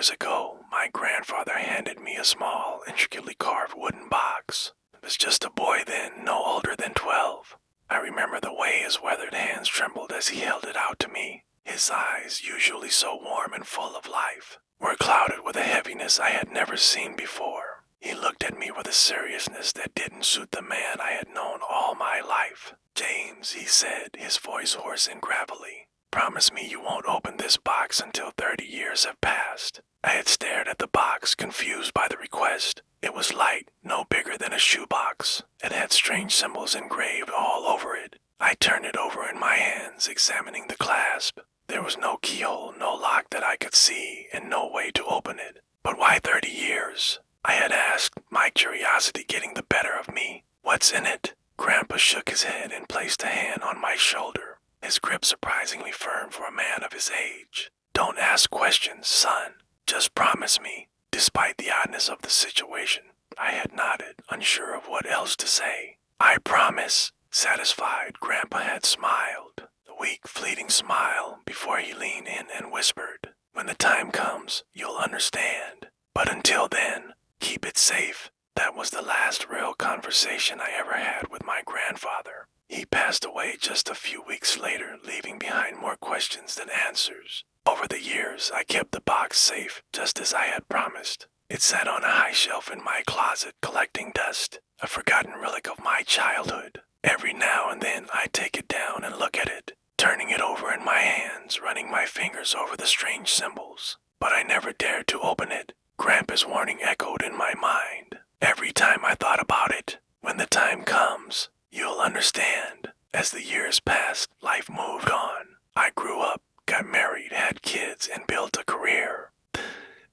years ago, my grandfather handed me a small, intricately carved wooden box. I was just a boy then, no older than 12. I remember the way his weathered hands trembled as he held it out to me. His eyes, usually so warm and full of life, were clouded with a heaviness I had never seen before. He looked at me with a seriousness that didn't suit the man I had known all my life. "James," he said, his voice hoarse and gravelly, "promise me you won't open this box until 30 years have passed." I had stared at the box, confused by the request. It was light, no bigger than a shoebox. It had strange symbols engraved all over it. I turned it over in my hands, examining the clasp. There was no keyhole, no lock that I could see, and no way to open it. "But why 30 years? I had asked, my curiosity getting the better of me. "What's in it?" Grandpa shook his head and placed a hand on my shoulder, his grip surprisingly firm for a man of his age. "Don't ask questions, son. Just promise me." Despite the oddness of the situation, I had nodded, unsure of what else to say. "I promise." Satisfied, Grandpa had smiled, a weak, fleeting smile, before he leaned in and whispered, "When the time comes, you'll understand. But until then, keep it safe." That was the last real conversation I ever had with my grandfather. He passed away just a few weeks later, leaving behind more questions than answers. Over the years, I kept the box safe, just as I had promised. It sat on a high shelf in my closet, collecting dust, a forgotten relic of my childhood. Every now and then, I take it down and look at it, turning it over in my hands, running my fingers over the strange symbols. But I never dared to open it. Grandpa's warning echoed in my mind. Every time I thought about it, "When the time comes, you'll understand." As the years passed, life moved on. I grew up, got married, had kids, and built a career.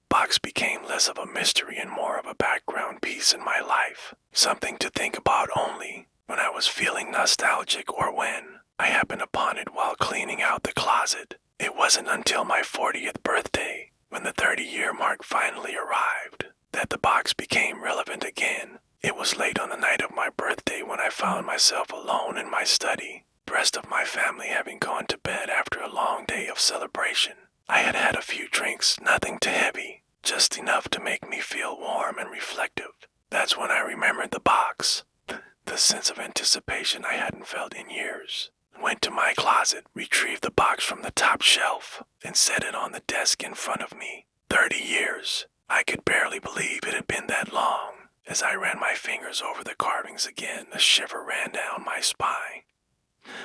Box became less of a mystery and more of a background piece in my life, something to think about only when I was feeling nostalgic or when I happened upon it while cleaning out the closet. It wasn't until my 40th birthday, when the 30-year mark finally arrived, that the box became relevant again. It was late on the night of my birthday when I found myself alone in my study, the rest of my family having gone to bed after a long day of celebration. I had had a few drinks, nothing too heavy, just enough to make me feel warm and reflective. That's when I remembered the box. The sense of anticipation I hadn't felt in years. Went to my closet, retrieved the box from the top shelf, and set it on the desk in front of me. 30 years. I could barely believe it had been that long. As I ran my fingers over the carvings again, a shiver ran down my spine.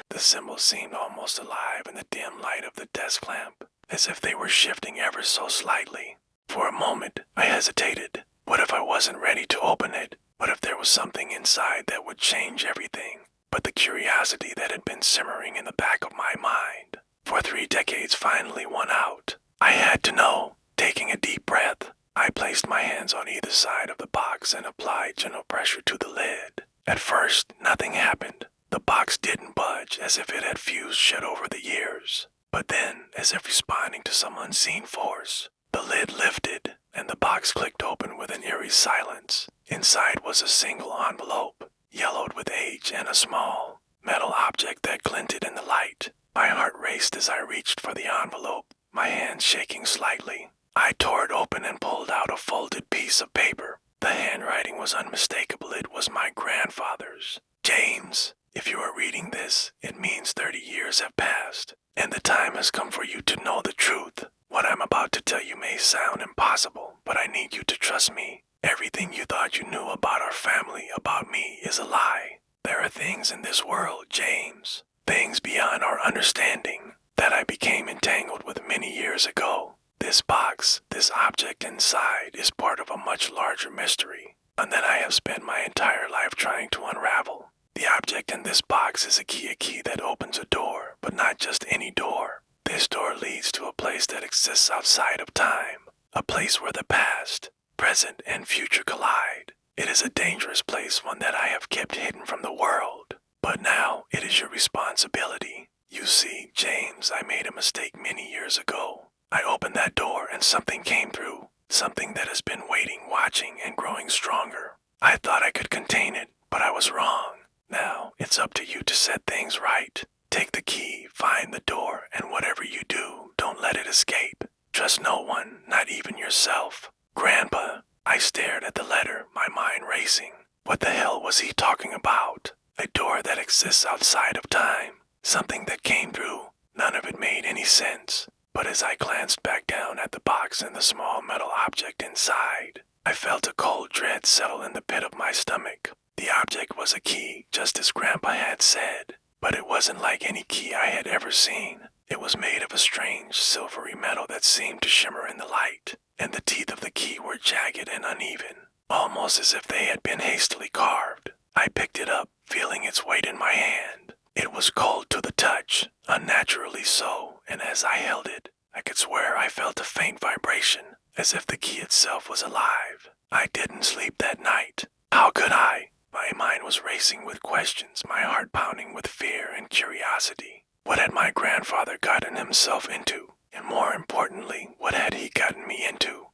The symbols seemed almost alive in the dim light of the desk lamp, as if they were shifting ever so slightly. For a moment, I hesitated. What if I wasn't ready to open it? What if there was something inside that would change everything? But the curiosity that had been simmering in the back of my mind for 3 decades finally won out. I had to know. Taking a deep breath, I placed my hands on either side of the box and applied gentle pressure to the lid. At first, nothing happened. The box didn't budge, as if it had fused shut over the years. But then, as if responding to some unseen force, the lid lifted, and the box clicked open with an eerie silence. Inside was a single envelope, yellowed with age, and a small metal object that glinted in the light. My heart raced as I reached for the envelope, my hands shaking slightly. I tore it open and pulled out a folded piece of paper. The handwriting was unmistakable. It was my grandfather's. "James, if you are reading this, it means 30 years have passed, and the time has come for you to know the truth. What I'm about to tell you may sound impossible, but I need you to trust me. Everything you thought you knew about our family, about me, is a lie. There are things in this world, James, things beyond our understanding, that I became entangled with many years ago. This box, this object inside, is part of a much larger mystery, and that I have spent my entire life trying to unravel. The object in this box is a key that opens a door, but not just any door. This door leads to a place that exists outside of time, a place where the past, present, and future collide. It is a dangerous place, one that I have kept hidden from the world. But now it is your responsibility. You see, James, I made a mistake many years ago. I opened that door and something came through, something that has been waiting, watching, and growing stronger. I thought I could contain it, but I was wrong. Now it's up to you to set things right. Take the key, find the door, and whatever you do, don't let it escape. Trust trust no one, not even yourself. Grandpa, I stared at the letter, my mind racing. What the hell was he talking about? A door that exists outside of time. Something that came through. None of it made any sense. But as I glanced back down at the box and the small metal object inside, I felt a cold dread settle in the pit of my stomach. The object was a key, just as Grandpa had said. But it wasn't like any key I had ever seen. It was made of a strange, silvery metal that seemed to shimmer in the light, and the teeth of the key were jagged and uneven, almost as if they had been hastily carved. I picked it up, feeling its weight in my hand. It was cold to the touch, unnaturally so, and as I held it, I could swear I felt a faint vibration, as if the key itself was alive. I didn't sleep that night. How could I? My mind was racing with questions, my heart pounding with fear and curiosity. What had my grandfather gotten himself into? And more importantly, what had he gotten me into?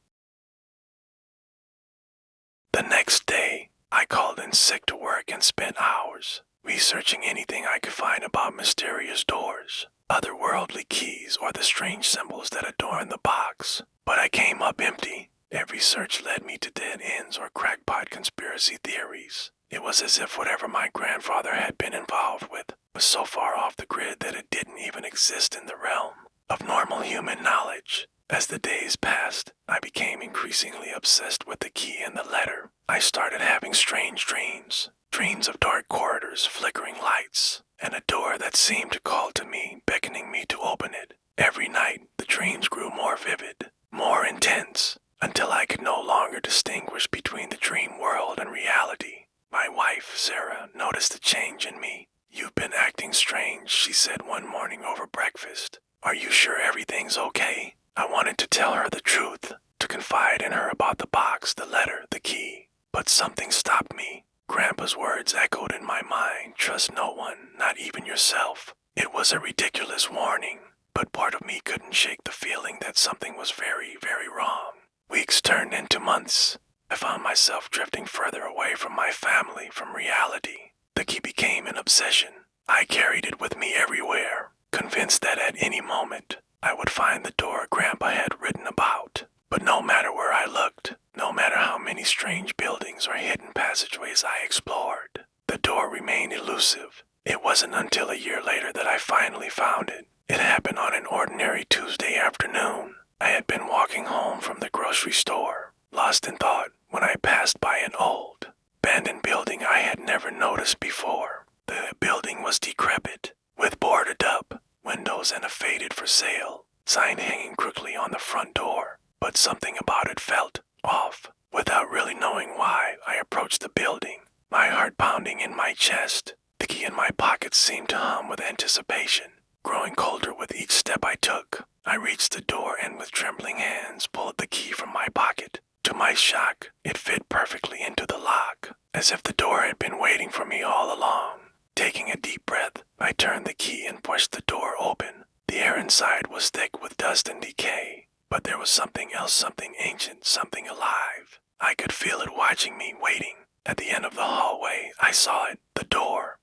The next day, I called in sick to work and spent hours researching anything I could find about mysterious doors, otherworldly keys, or the strange symbols that adorn the box. But I came up empty. Every search led me to dead ends or crackpot conspiracy theories. It was as if whatever my grandfather had been involved with was so far off the grid that it didn't even exist in the realm of normal human knowledge. As the days passed, I became increasingly obsessed with the key and the letter. I started having strange dreams. Dreams of dark corridors, flickering lights, and a door that seemed to call to me, beckoning me to open it. Every night, the dreams grew more vivid, more intense, until I could no longer distinguish between the dream world and reality. My wife, Sarah, noticed a change in me. "You've been acting strange," she said one morning over breakfast. "Are you sure everything's okay?" I wanted to tell her the truth, to confide in her about the box, the letter, the key. But something stopped me. Grandpa's words echoed in my mind, "Trust no one, not even yourself." It was a ridiculous warning, but part of me couldn't shake the feeling that something was very, very wrong. Weeks turned into months. I found myself drifting further away from my family, from reality. The key became an obsession. I carried it with me everywhere, convinced that at any moment I would find the door Grandpa had written about. But no matter where I looked, no matter how many strange buildings or hidden passageways I explored, the door remained elusive. It wasn't until a year later that I finally found it. It happened on an ordinary Tuesday afternoon. I had been walking home from the grocery store, lost in thought, when I passed by an old, abandoned building I had never noticed before. The building was decrepit, with boarded up windows and a faded "for sale" sign hanging crookedly on the front door. But something about it felt off. Without really knowing why, I approached the building, my heart pounding in my chest. The key in my pocket seemed to hum with anticipation, growing colder with each step I took. I reached the door and with trembling hands pulled the key from my pocket. To my shock, it fit perfectly into the lock, as if the door had been waiting for me all along. Taking a deep breath, I turned the key and pushed the door open. The air inside was thick with dust and decay, but there was something else, something ancient, something alive. I could feel it watching me, waiting. At the end of the hallway, I saw it, the door.